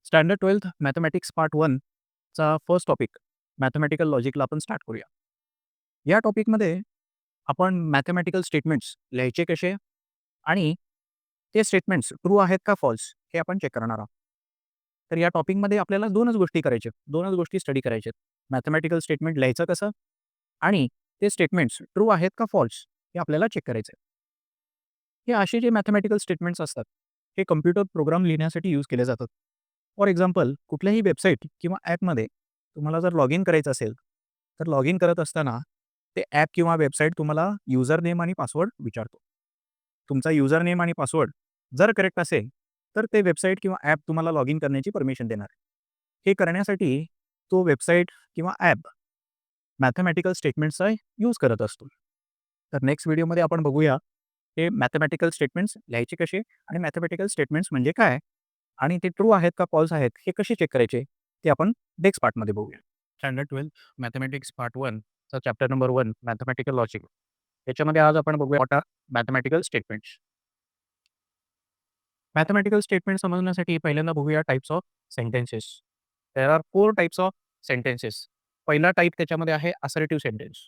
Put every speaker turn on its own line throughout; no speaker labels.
Standard 12th mathematics part 1 चा first topic mathematical लॉजिकला आपण start करूया. या टॉपिकमध्ये आपण मॅथमॅटिकल स्टेटमेंट्स लिहायचे कसे आणि ते स्टेटमेंट्स ट्रू आहेत का फॉल्स हे आपण चेक करणार आहोत. तर या टॉपिकमध्ये आपल्याला 2च गोष्टी करायच्या आहेत. 2च गोष्टी स्टडी करायच्या आहेत. मॅथमॅटिकल स्टेटमेंट लिहायचं कसं आणि ते स्टेटमेंट्स ट्रू आहेत का फॉल्स हे आपल्याला चेक करायचं आहे. हे असे जे मॅथमॅटिकल स्टेटमेंट्स असतात, हे कॉम्प्युटर प्रोग्राम लिहिण्यासाठी यूज केले जातात. फॉर एक्झाम्पल कुठल्याही वेबसाईट किंवा ॲपमध्ये तुम्हाला जर लॉग इन करायचं असेल, तर लॉग इन करत असताना ते ॲप किंवा वेबसाईट तुम्हाला युजर नेम आणि पासवर्ड विचारतो. तुमचा युजर नेम आणि पासवर्ड जर करेक्ट असेल, तर ते वेबसाईट किंवा ॲप तुम्हाला लॉग इन करण्याची परमिशन देणार आहे. हे करण्यासाठी तो वेबसाईट किंवा ॲप मॅथमॅटिकल स्टेटमेंट्सचा यूज करत असतो. तर नेक्स्ट व्हिडिओमध्ये आपण बघूया, हे मॅथमॅटिकल स्टेटमेंट्स लिहायचे कसे आणि मॅथमॅटिकल स्टेटमेंट्स म्हणजे काय आणि ते ट्रू आहेत का फॉल्स आहेत हे कसे चेक करायचे ते आपण नेक्स्ट पार्टमध्ये बघूया. स्टँडर्ड 12 मॅथमॅटिक्स पार्ट 1 चा चॅप्टर नंबर 1 मॅथमॅटिकल लॉजिक. त्याच्यामध्ये आज आपण बघूया what are mathematical statements. Mathematical statement समजण्यासाठी पहिल्यांदा बघूया types of sentences. There are 4 types of sentences. पहिला टाइप त्याच्यामध्ये आहे असर्टिव्ह सेंटेन्स.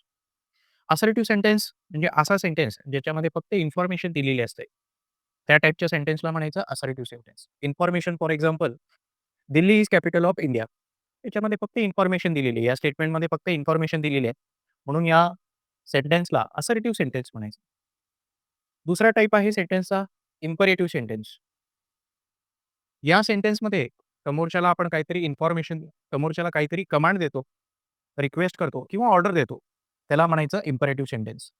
असर्टिव्ह सेंटेन्स म्हणजे असा सेंटेन्स ज्याच्यामध्ये फक्त इन्फॉर्मेशन दिलेली असते. त्या टाइपच्या सेंटेन्सला म्हणायचं assertive sentence. Information for example, Delhi is capital of India. याच्यामध्ये फक्त इन्फॉर्मेशन दिलेली आहे. या स्टेटमेंटमध्ये फक्त इन्फॉर्मेशन दिलेली आहे. म्हणून या सेंटेन्सला असर्टिव्ह सेंटेन्स म्हणायचं. दुसरा टाइप आहे सेंटेन्सचा इम्परेटिव्ह सेंटेन्स. या सेंटेन्समध्ये समोरच्याला आपण काहीतरी इन्फॉर्मेशन, समोरच्याला काहीतरी कमांड देतो, रिक्वेस्ट करतो किंवा ऑर्डर देतो. त्याला म्हणायचं imperative sentence.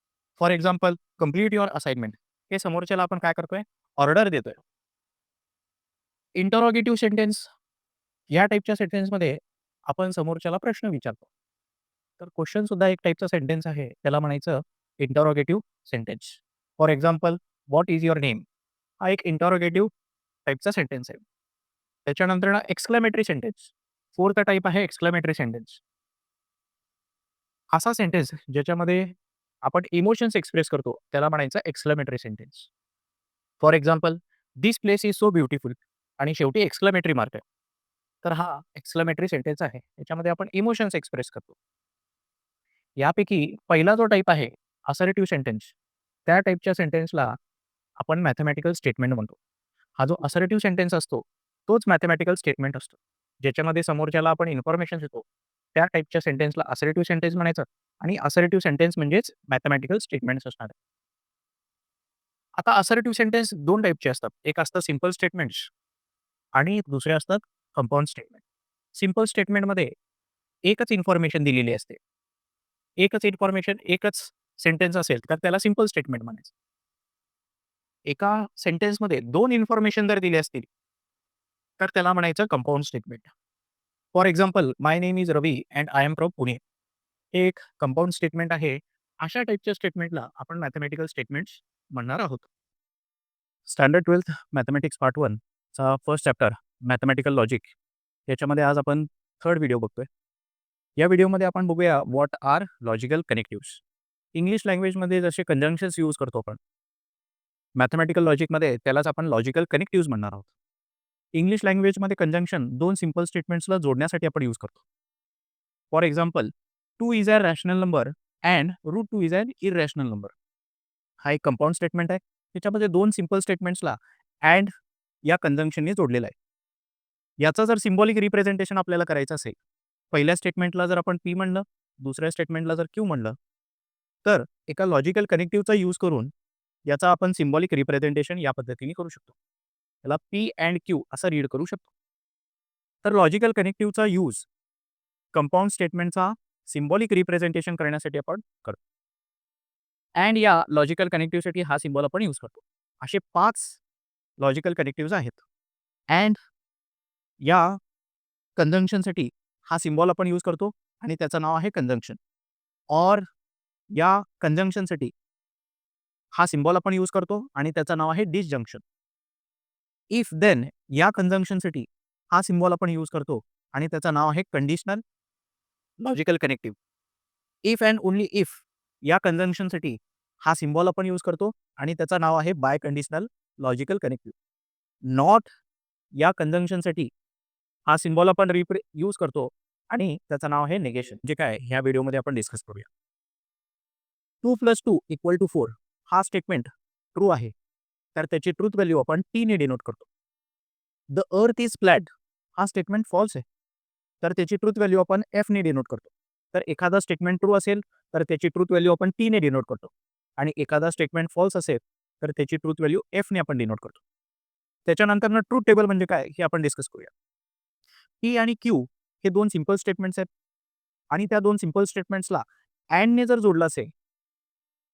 For example, complete your assignment. हे समोरच्याला आपण काय करतोय? ऑर्डर देतोय. इंटरोगेटिव्ह सेंटेन्स या टाइपच्या सेंटेन्समध्ये आपण समोरच्याला प्रश्न विचारतो. तर क्वेश्चन सुद्धा एक टाइपचा सेंटेन्स आहे. त्याला म्हणायचं interrogative sentence. For example, what is your name? हा एक इंटरोगेटिव्ह टाइपचा सेंटेन्स आहे. त्याच्यानंतर एक्सक्लेमेटरी सेंटेन्स. फोर्थ टाइप आहे एक्सक्लेमेटरी सेंटेन्स. असा सेंटेन्स ज्याच्यामध्ये आपण इमोशन्स एक्सप्रेस करतो त्याला म्हणायचं exclamatory sentence. For example, "this place is so beautiful" आणि शेवटी एक्सक्लेमेटरी मार्क आहे. तर हा एक्सक्लेमेटरी सेंटेन्स आहे. याच्यामध्ये आपण इमोशन्स एक्सप्रेस करतो. यापैकी पहिला जो टाइप आहे असर्टिव्ह सेंटेन्स, त्या टाइपच्या सेंटेन्सला आपण मॅथमॅटिकल स्टेटमेंट म्हणतो. हा जो असर्टिव्ह सेंटेन्स असतो, तोच मॅथमॅटिकल स्टेटमेंट असतो. ज्याच्यामध्ये समोरच्याला आपण इन्फॉर्मेशन देतो. त्या टाइपच्या सेंटेन्सला असर्टिव्ह सेंटेन्स म्हणायचं आणि असर्टिव्ह सेंटेन्स म्हणजेच मॅथमॅटिकल स्टेटमेंट्स असणार आहे. आता असर्टिव्ह सेंटेन्स 2 टाइपचे असतात. एक असतं सिंपल स्टेटमेंट्स आणि दुसरे असतात कंपाउंड स्टेटमेंट. सिंपल स्टेटमेंटमध्ये एकच इन्फॉर्मेशन दिलेली असते. एकच इन्फॉर्मेशन, एकच सेंटेन्स असेल तर त्याला सिंपल स्टेटमेंट म्हणायचं. एका सेंटेन्समध्ये 2 इन्फॉर्मेशन जर दिले असतील, तर त्याला म्हणायचं compound statement. For example, my name is Ravi and I am from Pune. हे एक कंपाउंड स्टेटमेंट आहे. अशा टाइपच्या स्टेटमेंटला आपण मॅथमॅटिकल स्टेटमेंट्स म्हणणार आहोत. स्टँडर्ड 12th मॅथमॅटिक्स पार्ट 1 चा फर्स्ट चॅप्टर मॅथमॅटिकल लॉजिक. याच्यामध्ये आज आपण थर्ड व्हिडिओ बघतोय. या व्हिडिओमध्ये आपण बघूया व्हॉट आर लॉजिकल कनेक्टिव्हज. इंग्लिश लँग्वेजमध्ये जसे कंजंक्शन्स यूज करतो आपण, मॅथमॅटिकल लॉजिकमध्ये त्यालाच आपण लॉजिकल कनेक्टिव्हज म्हणणार आहोत. इंग्लिश लँग्वेजमध्ये कंजंक्शन 2 सिंपल स्टेटमेंट्सला जोडण्यासाठी आपण यूज करतो. For example, 2 is a rational number and √2 is an irrational number. हा एक कंपाउंड स्टेटमेंट आहे. त्याच्यामध्ये 2 सिंपल स्टेटमेंट्सला अँड या कंजंक्शनने जोडलेला आहे. याचं जर सिम्बॉलिक रिप्रेझेंटेशन आपल्याला करायचं असेल, पहिल्या स्टेटमेंटला जर आपण पी म्हणलं, दुसऱ्या स्टेटमेंटला जर क्यू म्हणलं, तर एका लॉजिकल कनेक्टिव्हचा यूज करून याचा आपण सिम्बॉलिक रिप्रेझेंटेशन या पद्धतीने करू शकतो. त्याला पी अँड क्यू असं रीड करू शकतो. तर लॉजिकल कनेक्टिव्हचा यूज कंपाउंड स्टेटमेंटचा सिम्बॉलिक रिप्रेझेंटेशन करण्यासाठी आपण करतो. अँड या लॉजिकल कनेक्टिव्हसाठी हा सिम्बॉल आपण यूज करतो. असे 5 लॉजिकल कनेक्टिव्हज आहेत. अँड या कंजंक्शनसाठी हा सिम्बॉल आपण यूज करतो आणि त्याचं नाव आहे कंजंक्शन. ऑर या कंजंक्शनसाठी हा सिम्बॉल आपण यूज करतो आणि त्याचं नाव आहे डिसजंक्शन. इफ देन या कंजंक्शनसाठी हा सिम्बॉल आपण यूज करतो आणि त्याचं नाव आहे conditional logical connective. If and only if या कंजंक्शनसाठी हा सिम्बॉल आपण यूज करतो आणि त्याचं नाव आहे biconditional logical connective. Not या कंजंक्शनसाठी हा सिम्बॉल आपण यूज करतो आणि त्याचं नाव आहे नेगेशन. जे काय ह्या व्हिडिओमध्ये आपण डिस्कस करूया. 2 + 2 = 4 हा स्टेटमेंट ट्रू आहे. तर त्याची ट्रूथ व्हॅल्यू आपण T ने डिनोट करतो. द अर्थ इज फ्लॅट हा स्टेटमेंट फॉल्स आहे. तर त्याची ट्रूथ व्हॅल्यू आपण F ने डिनोट करतो. तर एखादा स्टेटमेंट ट्रू असेल तर त्याची ट्रूथ व्हॅल्यू आपण T ने डिनोट करतो आणि एखादा स्टेटमेंट फॉल्स असेल तर त्याची ट्रूथ व्हॅल्यू F ने आपण डिनोट करतो. त्याच्यानंतर ट्रूथ टेबल म्हणजे काय हे आपण डिस्कस करूया. P आणि Q हे 2 सिंपल स्टेटमेंट्स आहेत आणि त्या 2 सिंपल स्टेटमेंट्सला अँडने जर जोडलं असेल,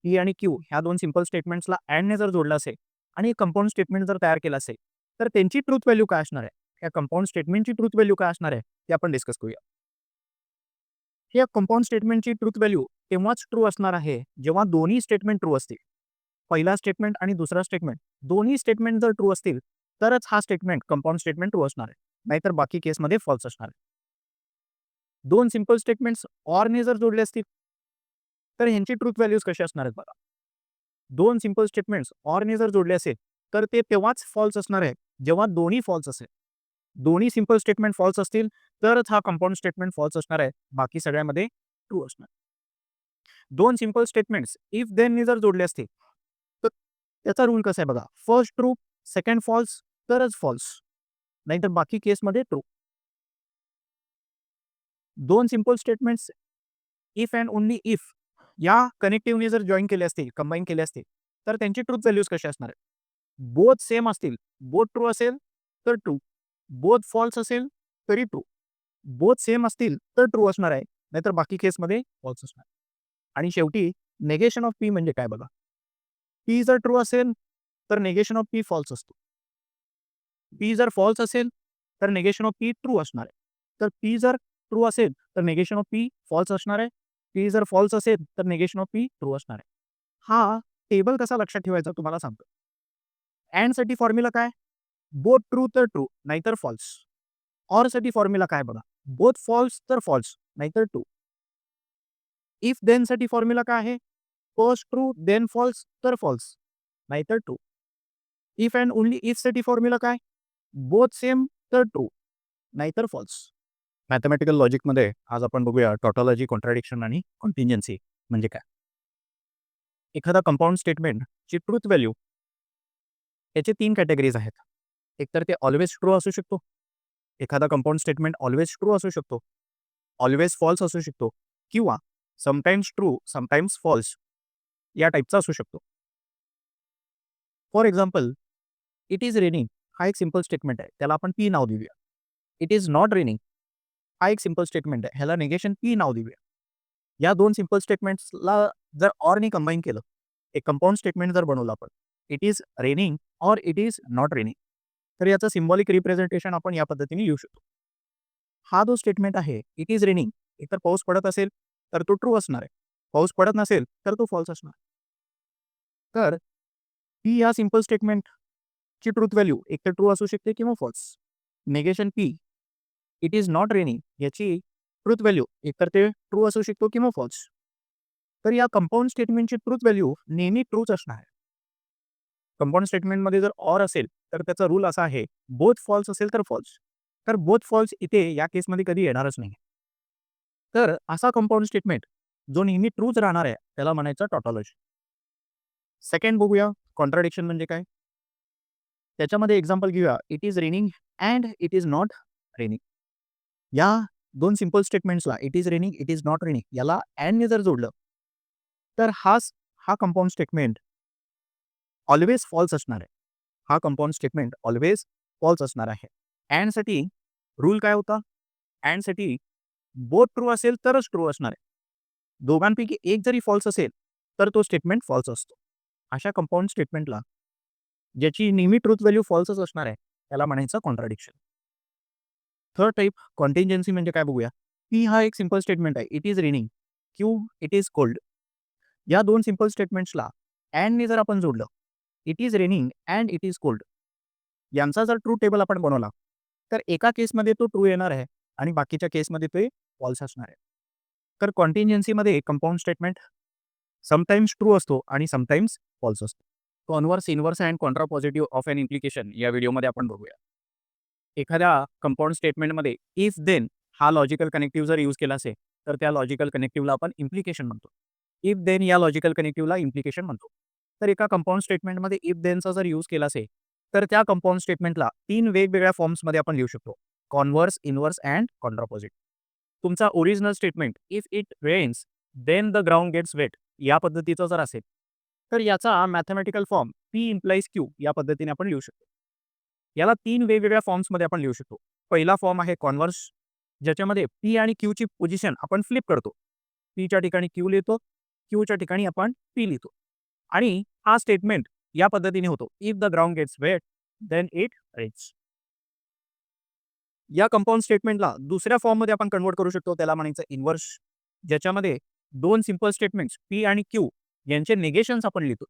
P आणि Q ह्या 2 सिंपल स्टेटमेंट्सला अँडने जर जोडलं असेल आणि कंपाऊंड स्टेटमेंट जर तयार केलं असेल, तर त्यांची ट्रूथ व्हॅल्यू काय असणार आहे? या कंपाऊंड स्टेटमेंटची ट्रूथ व्हॅल्यू काय असणार आहे? ते आपण डिस्कस करूया. या कंपाऊंड स्टेटमेंटची ट्रूथ व्हॅल्यू तेव्हाच ट्रू असणार आहे, जेव्हा दोन्ही स्टेटमेंट ट्रू असतील. पहिला स्टेटमेंट आणि दुसरा स्टेटमेंट दोन्ही स्टेटमेंट जर ट्रू असतील, तरच हा स्टेटमेंट कंपाऊंड स्टेटमेंट ट्रू असणार आहे. नाहीतर बाकी केसमध्ये फॉल्स असणार आहे. 2 सिंपल स्टेटमेंट्स ऑरने जर जोडले असतील, तर ह्यांची ट्रूथ व्हॅल्यूज कशी असणार आहेत बघा. 2 सिंपल स्टेटमेंट्स ऑरने जर जोडले असेल, तर ते तेव्हाच फॉल्स असणार आहे, जेव्हा दोन्ही फॉल्स असेल. दोन्ही सिंपल स्टेटमेंट फॉल्स असतील, तरच हा कंपाऊंड स्टेटमेंट फॉल्स असणार आहे. बाकी सगळ्यामध्ये ट्रू असणार. 2 सिंपल स्टेटमेंट्स इफ देनने जर जोडले असतील, तर त्याचा रूल कसा आहे बघा. फर्स्ट ट्रू, सेकंड फॉल्स, तरच फॉल्स. नाहीतर बाकी केसमध्ये true. 2 simple statements if and only if या कनेक्टिव्हने जर जॉइन केले असतील, कंबाईन केले असतील, तर त्यांची ट्रूथ व्हॅल्यूज कशी असणार आहेत? बोथ सेम असतील, बोथ ट्रू असेल तर ट्रू, बोथ फॉल्स असेल तरी ट्रू. बोथ सेम असतील तर ट्रू असणार आहे, नाहीतर बाकी केसमध्ये फॉल्स असणार. आणि शेवटी नेगेशन ऑफ पी म्हणजे काय बघा. पी जर ट्रू असेल तर नेगेशन ऑफ पी फॉल्स असतो. पी जर फॉल्स असेल तर नेगेशन ऑफ पी ट्रू असणार आहे. तर पी जर ट्रू असेल तर नेगेशन ऑफ पी फॉल्स असणार आहे. पी जर फॉल्स असेल तर नेगेशन ऑफ पी ट्रू असणार आहे. हा टेबल कसा लक्षात ठेवायचा तुम्हाला सांगतो. अँडसाठी फॉर्म्युला काय? बोथ ट्रू तर ट्रू, नाहीतर फॉल्स. ऑरसाठी फॉर्म्युला काय बघा. बोथ फॉल्स तर फॉल्स, नाहीतर ट्रू. इफ देनसाठी फॉर्म्युला काय आहे? फर्स्ट ट्रू देन फॉल्स तर फॉल्स, नाहीतर ट्रू. इफ अँड ओन्ली इफसाठी फॉर्म्युला काय? बोथ सेम तर ट्रू, नाहीतर फॉल्स. मॅथमॅटिकल लॉजिकमध्ये आज आपण बघूया टॉटॉलॉजी, कॉन्ट्राडिक्शन आणि कॉन्टिन्जन्सी म्हणजे काय. एखादा कंपाऊंड स्टेटमेंटची ट्रूथ व्हॅल्यू याचे 3 कॅटेगरीज आहेत. एकतर ते ऑलवेज ट्रू असू शकतो. एखादा कंपाऊंड स्टेटमेंट ऑलवेज ट्रू असू शकतो, ऑलवेज फॉल्स असू शकतो किंवा समटाईम्स ट्रू, समटाईम्स फॉल्स या टाईपचा असू शकतो. For example, it is raining हा एक सिंपल स्टेटमेंट आहे. त्याला आपण पी नाव देऊया. इट इज नॉट रेनिंग हा एक सिंपल स्टेटमेंट आहे. ह्याला निगेशन पी नाव देऊया. या 2 सिंपल स्टेटमेंट्सला जर ऑरने कंबाईन केलं, एक कंपाऊंड स्टेटमेंट जर बनवलं आपण, it is raining or it is not raining, तर याचं सिम्बॉलिक रिप्रेझेंटेशन आपण या पद्धतीने लिहू शकतो. हा जो स्टेटमेंट आहे, इट इज रेनिंग, एकतर पाऊस पडत असेल तर तो ट्रू असणार आहे. पाऊस पडत नसेल तर तो फॉल्स असणार. तर पी या सिंपल स्टेटमेंटची ट्रूथ व्हॅल्यू एकतर ट्रू असू शकते किंवा false. Negation P, it is not raining याची ट्रूथ व्हॅल्यू एकतर ते ट्रू असू शकतो किंवा फॉल्स. तर या कंपाऊंड स्टेटमेंटची ट्रूथ व्हॅल्यू नेहमी ट्रूच असणार आहे. कंपाऊंड स्टेटमेंटमध्ये जर ऑर असेल तर त्याचा रूल असा आहे, बोथ फॉल्स असेल तर फॉल्स. तर बोथ फॉल्स इथे या केसमध्ये कधी येणारच नाही. तर असा कंपाऊंड स्टेटमेंट जो नेहमी ट्रूच राहणार आहे त्याला म्हणायचं टॉटॉलॉजी. सेकंड बघूया कॉन्ट्राडिक्शन म्हणजे काय. त्याच्यामध्ये एक्झाम्पल घेऊया. It is raining and it is not raining. या 2 सिंपल स्टेटमेंट्सला it is raining, it is not raining याला अँडने जर जोडलं, तर हा कंपाऊंड स्टेटमेंट ऑलवेज फॉल्स असणार आहे. हा कंपाऊंड स्टेटमेंट ऑलवेज फॉल्स असणार आहे. अँडसाठी रूल काय होता? अँडसाठी बोथ ट्रू असेल तरच ट्रू असणार आहे. दोघांपैकी एक जरी फॉल्स असेल तर तो स्टेटमेंट फॉल्स असतो. अशा कंपाऊंड स्टेटमेंटला ज्याची नेहमी ट्रूथ व्हॅल्यू फॉल्सच असणार आहे त्याला म्हणायचं कॉन्ट्राडिक्शन. थर्ड टाईप कॉन्टिंजन्सी म्हणजे काय बघूया. पी हा एक सिंपल स्टेटमेंट आहे. It is raining, Q it is cold. या 2 सिंपल स्टेटमेंट्सला अँडने जर आपण जोडलं, it is raining and it is cold, यांचा जर ट्रू टेबल आपण बनवला, तर एका केसमध्ये तो ट्रू येणार आहे आणि बाकीच्या केसमध्ये ते फॉल्स असणार आहे. तर कॉन्टिन्जन्सीमध्ये कंपाऊंड स्टेटमेंट समटाईम्स ट्रू असतो आणि समटाईम्स फॉल्स असतो. Converse, inverse and contrapositive of an implication या व्हिडिओमध्ये आपण बघूया. एखाद्या कंपाऊंड स्टेटमेंटमध्ये इफ देन हा लॉजिकल कनेक्टिव्ह जर यूज केला असेल, तर त्या लॉजिकल कनेक्टिव्हला आपण इम्प्लिकेशन म्हणतो. इफ देन या लॉजिकल कनेक्टिव्हला इम्प्लिकेशन म्हणतो. तर एका कंपाऊंड स्टेटमेंटमध्ये इफ देनचा जर यूज केला असेल, तर त्या कंपाऊंड स्टेटमेंटला 3 वेगवेगळ्या फॉर्म्समध्ये आपण लिहू शकतो. Converse, inverse and contrapositive. तुमचा original statement if it rains then the ground gets wet या पद्धतीचा जर असेल, तर याचा mathematical form P implies Q या पद्धतीने आपण लिहू शकतो. याला 3 वेगवेगळ्या फॉर्म्समध्ये आपण लिहू शकतो. पहिला फॉर्म आहे कॉन्व्हर्स, ज्याच्यामध्ये पी आणि क्यूची पोझिशन आपण फ्लिप करतो. पीच्या ठिकाणी क्यू लिहितो, क्यूच्या ठिकाणी आपण पी लिहितो. आणि हा स्टेटमेंट या पद्धतीने होतो. If the ground gets wet then it rains. या कंपाऊंड स्टेटमेंटला दुसऱ्या फॉर्ममध्ये आपण कन्व्हर्ट करू शकतो. त्याला म्हणायचं इन्व्हर्स, ज्याच्यामध्ये 2 सिंपल स्टेटमेंट्स पी आणि क्यू यांचे निगेशन्स आपण लिहितो.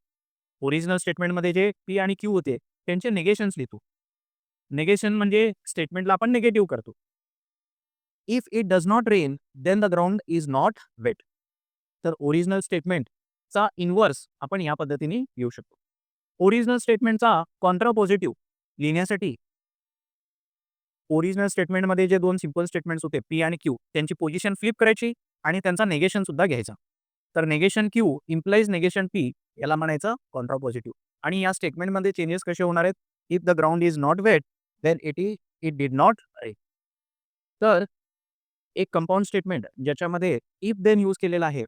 ओरिजिनल स्टेटमेंटमध्ये जे पी आणि क्यू होते त्यांचे निगेशन्स लिहितो. निगेशन म्हणजे स्टेटमेंटला आपण निगेटिव्ह करतो. If it does not rain then the ground is not wet. तर ओरिजिनल स्टेटमेंटचा इन्व्हर्स आपण या पद्धतीने लिहू शकतो. ओरिजिनल स्टेटमेंटचा कॉन्ट्रापॉझिटिव्ह लिहिण्यासाठी ओरिजिनल स्टेटमेंटमध्ये जे 2 सिंपल स्टेटमेंट्स होते पी आणि क्यू त्यांची पोझिशन फ्लिप करायची आणि त्यांचा नेगेशन सुद्धा घ्यायचा. तर negation Q implies negation P याला म्हणायचं कॉन्ट्रापॉझिटिव्ह. आणि या स्टेटमेंटमध्ये चेंजेस कसे होणार आहेत? If the ground is not wet then it did not rain. तर एक कंपाऊंड स्टेटमेंट ज्याच्यामध्ये इफ देन यूज केलेला आहे,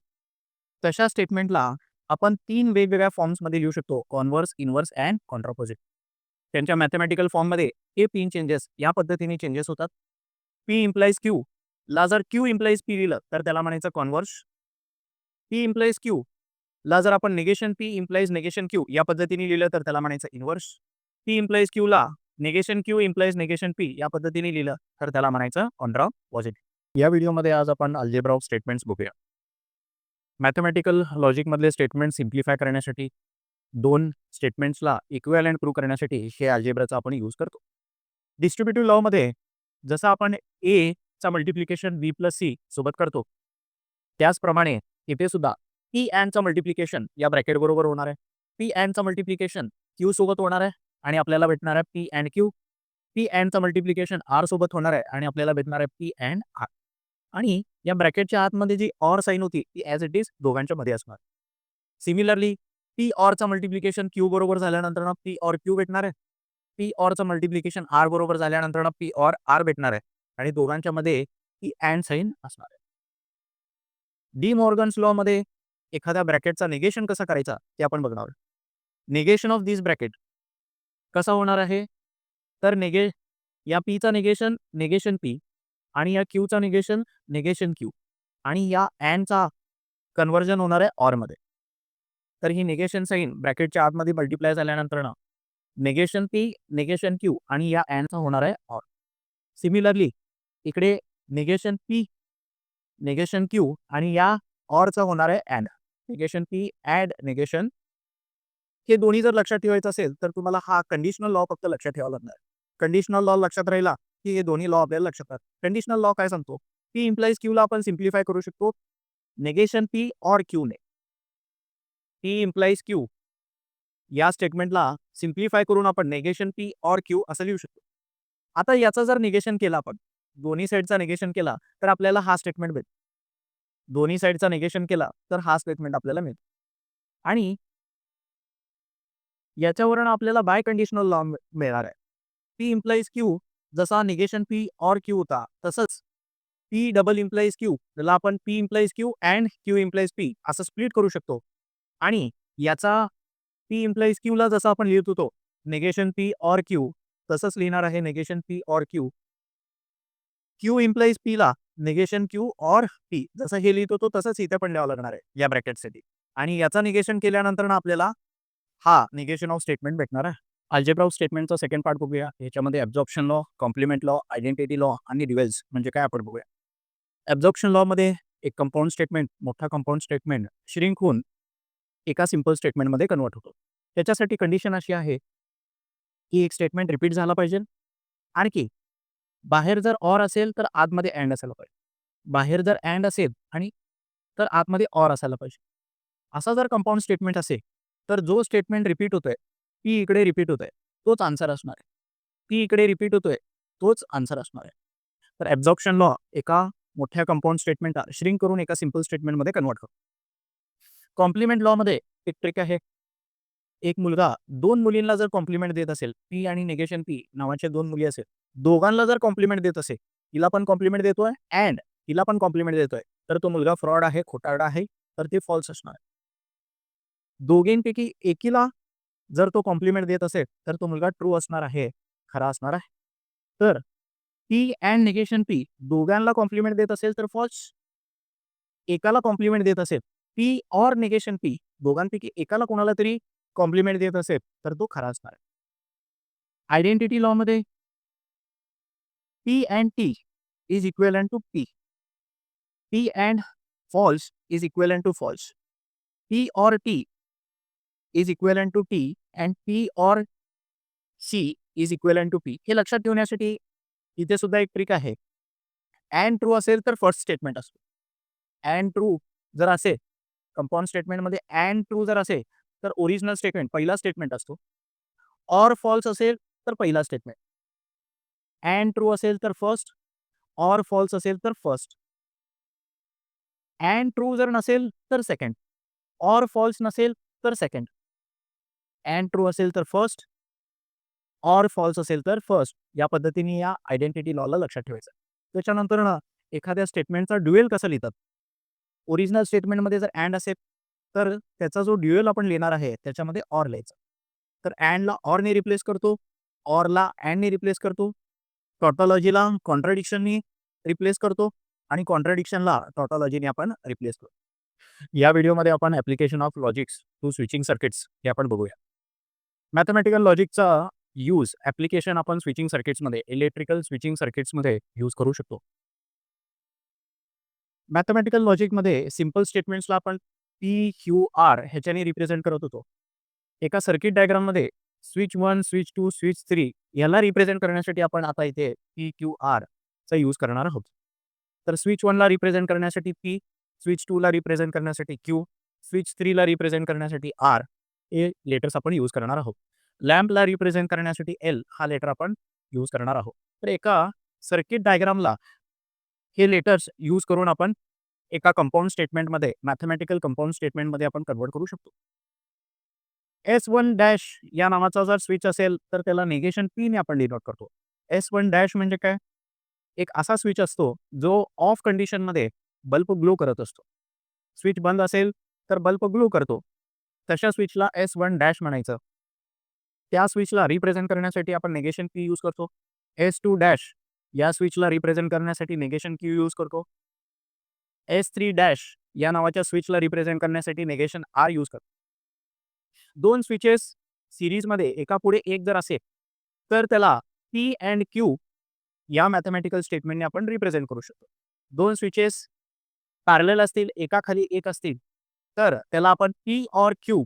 तशा स्टेटमेंटला आपण 3 वेगवेगळ्या फॉर्म्समध्ये लिहू शकतो. Converse, inverse and contrapositive. त्यांच्या मॅथेमॅटिकल फॉर्ममध्ये हे 3 चेंजेस या पद्धतीने चेंजेस होतात. पी इम्प्लाइज क्यू ला जर क्यू इम्प्लाइज पी लिहिलं तर त्याला म्हणायचं कॉन्व्हर्स. पी इम्प्लाइज क्यू ला जर आपण negation P implies negation Q या पद्धतीने लिहिलं तर त्याला म्हणायचं इन्व्हर्स. पी इम्प्लाइज क्यू ला negation Q implies negation P या पद्धतीने लिहिलं तर त्याला म्हणायचं कॉन्ट्रापॉझिट. या व्हिडिओमध्ये आज आपण अल्जेब्रा ऑफ स्टेटमेंट्स बघूया. मॅथेमॅटिकल लॉजिकमधले स्टेटमेंट सिम्प्लिफाय करण्यासाठी 2 स्टेटमेंट्सला इक्विव्हॅलंट प्रूव्ह करण्यासाठी हे अल्जेब्राचा आपण यूज करतो. डिस्ट्रिब्युटिव्ह लॉमध्ये जसं आपण ए चा मल्टिप्लिकेशन बी प्लस सी सोबत करतो, त्याचप्रमाणे इथे सुद्धा पी अँडचा मल्टिप्लिकेशन या ब्रॅकेट बरोबर होणार आहे. पी अँडचा मल्टिप्लिकेशन क्यू सोबत होणार आहे आणि आपल्याला भेटणार आहे पी अँड क्यू. पी अँडचा मल्टिप्लिकेशन आर सोबत होणार आहे आणि आपल्याला भेटणार आहे पी अँड आर. आणि या ब्रॅकेटच्या आतमध्ये जी ऑर साइन होती ती ॲज इट इज दोघांच्या मध्ये असणार. सिमिलरली पी ऑरचा मल्टिप्लिकेशन क्यू बरोबर झाल्यानंतर ना पी ऑर क्यू भेटणार आहे. पी ऑरचं मल्टिप्लिकेशन आर बरोबर झाल्यानंतर ना पी ऑर आर भेटणार आहे आणि दोघांच्या मध्ये पी अँड साइन असणार आहे. डी मॉर्गन्स लॉ मध्ये एखाद्या ब्रॅकेटचा निगेशन कसा करायचा ते आपण बघणार आहोत. निगेशन ऑफ दिस ब्रॅकेट कसा होणार आहे? तर या पीचा निगेशन निगेशन पी आणि या क्यूचा निगेशन निगेशन क्यू आणि या अँडचा कन्व्हर्जन होणार आहे ऑरमध्ये. तर ही निगेशन साइन ब्रॅकेटच्या आतमध्ये मल्टिप्लाय झाल्यानंतर ना निगेशन पी निगेशन क्यू आणि या अँडचा होणार आहे ऑर. सिमिलरली इकडे निगेशन पी निगेशन क्यू आणि या ऑरचा होणार आहे and. Negation P and negation. हे दोन्ही जर लक्षात ठेवायचं असेल तर तुम्हाला हा कंडिशनल लॉ फक्त लक्षात ठेवावा लागणार. कंडिशनल लॉ लक्षात राहिला की हे दोन्ही लॉ आपल्याला लक्षात राहतात. कंडिशनल लॉ काय सांगतो? पी इम्प्लाइज क्यूला आपण सिम्प्लिफाय करू शकतो निगेशन पी ऑर क्यूने. पी इम्प्लाइज क्यू या स्टेटमेंटला सिम्प्लिफाय करून आपण निगेशन पी ऑर क्यू असं लिहू शकतो. आता याचा जर निगेशन केला आपण, दोन्ही साईडचा निगेशन केला तर आपल्याला हा स्टेटमेंट भेटेल. दोन्ही साईडचा निगेशन केला तर हा स्टेटमेंट आपल्याला मिळेल. आणि याच्यावरून आपल्याला बाय कंडिशनल लॉ मिळणार आहे. पी इम्प्लाइज क्यू जसा निगेशन पी ऑर क्यू होता तसंच पी डबल इम्प्लाइज क्यू त्याला आपण P implies Q and Q implies P असं स्प्लिट करू शकतो. आणि याचा पी इम्प्लाइज क्यूला जसं आपण लिहित होतो निगेशन पी ऑर क्यू तसंच लिहिणार आहे negation P or Q. Q implies पीला निगेशन क्यू ऑर पी जसं हे लिहित होतो तसंच इथे पण लिहावं लागणार आहे या ब्रॅकेटसाठी. आणि याचा निगेशन केल्यानंतर ना आपल्याला हा निगेशन ऑफ स्टेटमेंट भेटणार आहे. अल्जेब्रा ऑफ स्टेटमेंटचा सेकंड पार्ट बघूया. याच्यामध्ये absorption law, complement law, identity law आणि डिव्हाइस म्हणजे काय आपण बघूया. ॲब्झॉर्प्शन लॉमध्ये एक कंपाऊंड स्टेटमेंट, मोठा कंपाऊंड स्टेटमेंट श्रिंक होऊन एका सिंपल स्टेटमेंटमध्ये कन्व्हर्ट होतो. त्याच्यासाठी कंडिशन अशी आहे की एक स्टेटमेंट रिपीट झाला पाहिजे. आणखी बाहेर जर ऑर असेल तर आतमध्ये अँड असायला पाहिजे. बाहेर जर अँड असेल आणि तर आतमध्ये ऑर असायला पाहिजे. असा जर कंपाऊंड स्टेटमेंट असेल तर जो स्टेटमेंट रिपीट होतोय पी इकडे रिपीट होतोय तोच आन्सर असणार आहे. पी इकडे रिपीट होतोय तोच आन्सर असणार आहे. तर ॲब्झॉर्प्शन लॉ एका मोठ्या कंपाउंड स्टेटमेंटला श्रिंक करून एका सिंपल स्टेटमेंटमध्ये कन्व्हर्ट करतो. कॉम्प्लिमेंट लॉमध्ये एक ट्रिक आहे. एक मुलगा 2 मुलींना जर कॉम्प्लिमेंट देत असेल, पी आणि निगेशन पी नावाच्या 2 मुली असेल, दोघांना जर कॉम्प्लिमेंट देत असेल, तिला पण कॉम्प्लिमेंट देतोय एंड तिला पण कॉम्प्लिमेंट देतोय, तर तो मुलगा फ्रॉड आहे, खोटारडा आहे, तर ते फॉल्स असणार आहे. दोघींपैकी एकीला जर तो कॉम्प्लिमेंट देत असेल, तर तो मुलगा ट्रू असणार आहे, खरा असणार आहे. तर पी एंड निगेशन पी दोघांना कॉम्प्लिमेंट देत असेल तर फॉल्स. एकाला कॉम्प्लिमेंट देत असेल, पी ऑर निगेशन पी दोघांपैकी एकाला कोणाला तरी कॉम्प्लिमेंट देत असेल, तर तो खरा असणार आहे. आयडेंटिटी लॉमध्ये P and T is equivalent to P. P and false is equivalent to false. P or T is equivalent to T and P or C is equivalent to P. हे लक्षात ठेवण्यासाठी इथे सुद्धा एक ट्रिक आहे. And true असेल तर first statement असतो. अँड ट्रू जर असेल कंपाऊंड स्टेटमेंटमध्ये अँड ट्रू जर असेल तर ओरिजिनल स्टेटमेंट पहिला स्टेटमेंट असतो. ऑर फॉल्स असेल तर पहिला स्टेटमेंट. अँड ट्रू असेल तर फर्स्ट, ऑर फॉल्स असेल तर फर्स्ट. अँड ट्रू जर नसेल तर सेकंड, ऑर फॉल्स नसेल तर सेकंड. अँड ट्रू असेल तर फर्स्ट, ऑर फॉल्स असेल तर फर्स्ट. या पद्धतीने या आयडेंटिटी लॉला लक्षात ठेवायचं. त्याच्यानंतर ना एखाद्या स्टेटमेंटचा ड्युएल कसं लिहितात. ओरिजिनल स्टेटमेंटमध्ये जर अँड असेल तर त्याचा जो ड्युएल आपण लिहिणार आहे त्याच्यामध्ये ऑर लिहायचं. तर अँडला ऑरने रिप्लेस करतो, ऑरला अँडने रिप्लेस करतो, टॉटॉलॉजीला कॉन्ट्राडिक्शननी रिप्लेस करतो आणि कॉन्ट्राडिक्शनला टॉटॉलॉजीने आपण रिप्लेस करतो. या व्हिडिओमध्ये आपण application of logics to switching circuits हे आपण बघूया. मॅथमॅटिकल लॉजिकचा यूज ॲप्लिकेशन आपण स्विचिंग सर्किट्समध्ये, इलेक्ट्रिकल स्विचिंग सर्किट्समध्ये यूज करू शकतो. मॅथमॅटिकल लॉजिकमध्ये सिंपल स्टेटमेंट्सला आपण पी, क्यू, आर ह्याच्याने रिप्रेझेंट करत होतो. एका सर्किट डायग्राममध्ये स्विच 1, स्विच 2, स्विच 3 याला रिप्रेझेंट करण्यासाठी आपण आता इथे पी, क्यू, आर चा यूज करणार आहोत. तर स्विच 1 ला रिप्रेझेंट करण्यासाठी पी, स्विच 2 ला रिप्रेझेंट करण्यासाठी क्यू, स्विच 3 ला रिप्रेझेंट करण्यासाठी आर हे लेटर्स आपण यूज करणार आहोत. लॅम्पला रिप्रेझेंट करण्यासाठी एल हा लेटर आपण यूज करणार आहोत. तर एका सर्किट डायग्रामला हे लेटर्स यूज करून आपण एका कंपाऊंड स्टेटमेंटमध्ये, मॅथमॅटिकल कंपाऊंड स्टेटमेंटमध्ये आपण कन्व्हर्ट करू शकतो. S1 डॅश या नावाचा जर स्विच असेल तर त्याला निगेशन पी ने आपण डिनोट करतो. S1 डॅश म्हणजे काय? एक असा स्विच असतो जो ऑफ कंडिशनमध्ये बल्ब ग्लो करत असतो. स्विच बंद असेल तर बल्ब ग्लो करतो. तशा स्विचला S1 डॅश म्हणायचं. त्या स्विचला रिप्रेझेंट करण्यासाठी आपण निगेशन पी यूज करतो. S2 डॅश या स्विचला रिप्रेझेंट करण्यासाठी निगेशन क्यू यूज करतो. S3 डॅश या नावाच्या स्विचला रिप्रेझेंट करण्यासाठी निगेशन आर यूज करतो. दोन स्विचेस सीरीजमध्ये एकापुढे एक जर असेल तर त्याला पी अँड क्यू या मॅथमॅटिकल स्टेटमेंटने आपण रिप्रेझेंट करू शकतो. दोन स्विचेस पॅरलल असतील, एकाखाली एक असतील, तर त्याला आपण पी ऑर क्यू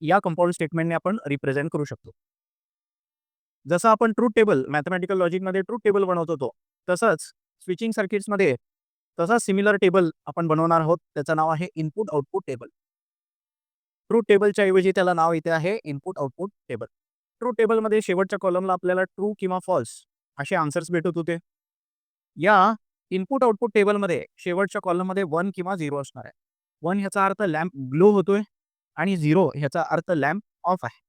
या कंपाऊंड स्टेटमेंटने आपण रिप्रेझेंट करू शकतो. जसं आपण ट्रूथ टेबल मॅथमॅटिकल लॉजिकमध्ये ट्रूथ टेबल बनवत होतो, तसंच स्विचिंग सर्किट्समध्ये तसा सिमिलर टेबल आपण बनवणार आहोत. त्याचं नाव आहे इनपुट आउटपुट टेबल. ट्रूथ टेबलच्या ऐवजी त्याला नाव इथे आहे इनपुट आउटपुट टेबल. ट्रूथ टेबलमध्ये शेवटच्या कॉलमला आपल्याला ट्रू किंवा फॉल्स असे आन्सर्स भेटत होते. या इनपुट आउटपुट टेबलमध्ये शेवटच्या कॉलममध्ये 1 किंवा 0 असणार आहे. 1 ह्याचा अर्थ लॅम्प ग्लो होतोय आणि 0 ह्याचा अर्थ लॅम्प ऑफ आहे.